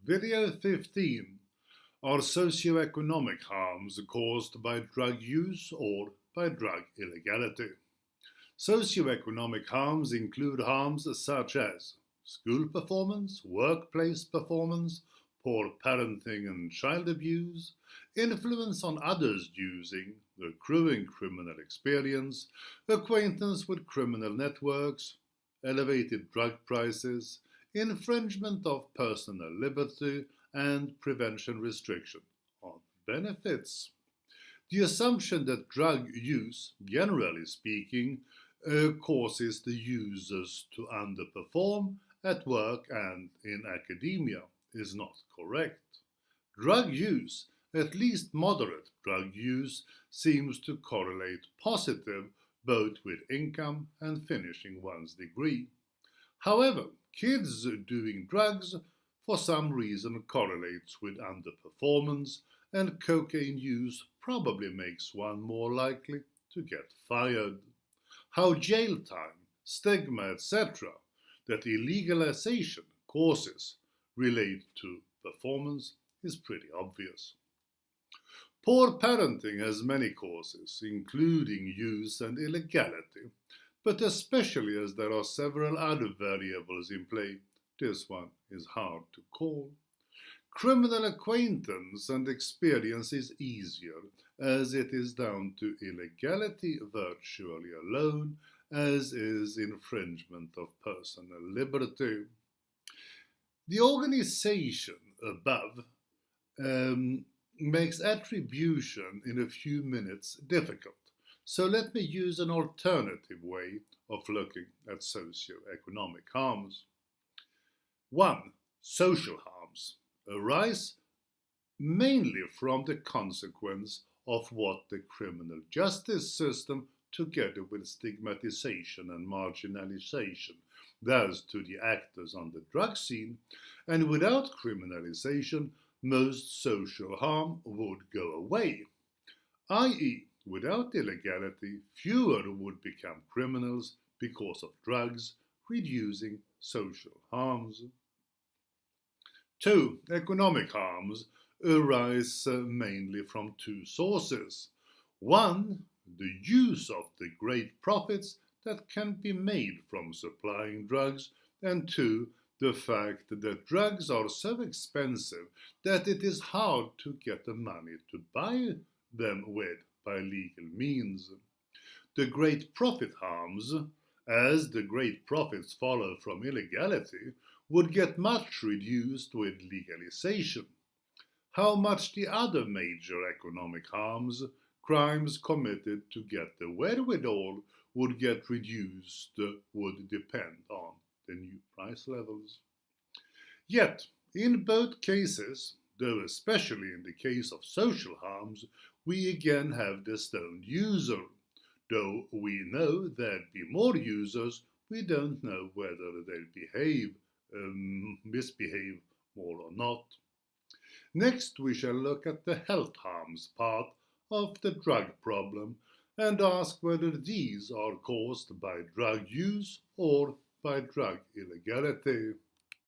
Video 15 are socioeconomic harms caused by drug use or by drug illegality. Socioeconomic harms include harms such as school performance, workplace performance, poor parenting and child abuse, influence on others using, accruing criminal experience, acquaintance with criminal networks, elevated drug prices, infringement of personal liberty, and prevention restriction on benefits. The assumption that drug use, generally speaking, causes the users to underperform at work and in academia is not correct. Drug use, at least moderate drug use, seems to correlate positive both with income and finishing one's degree. However, kids doing drugs for some reason correlates with underperformance, and cocaine use probably makes one more likely to get fired. How jail time, stigma, etc., that illegalization causes relate to performance is pretty obvious. Poor parenting has many causes, including use and illegality, but especially as there are several other variables in play, this one is hard to call. Criminal acquaintance and experience is easier, as it is down to illegality virtually alone, as is infringement of personal liberty. The organization above makes attribution in a few minutes difficult, so let me use an alternative way of looking at socioeconomic harms. 1. Social harms arise mainly from the consequence of what the criminal justice system, together with stigmatization and marginalization, does to the actors on the drug scene, and without criminalization, most social harm would go away, i.e., without illegality, fewer would become criminals because of drugs, reducing social harms. 2. Economic harms arise mainly from two sources. 1. The use of the great profits that can be made from supplying drugs, and 2. The fact that drugs are so expensive that it is hard to get the money to buy them with by legal means. The great profit harms, as the great profits follow from illegality, would get much reduced with legalization. How much the other major economic harms, crimes committed to get the wherewithal, would get reduced would depend on the new price levels. Yet, in both cases, though especially in the case of social harms, we again have the stoned user. Though we know there'd be more users, we don't know whether they'll misbehave more or not. Next, we shall look at the health harms part of the drug problem and ask whether these are caused by drug use or by drug illegality.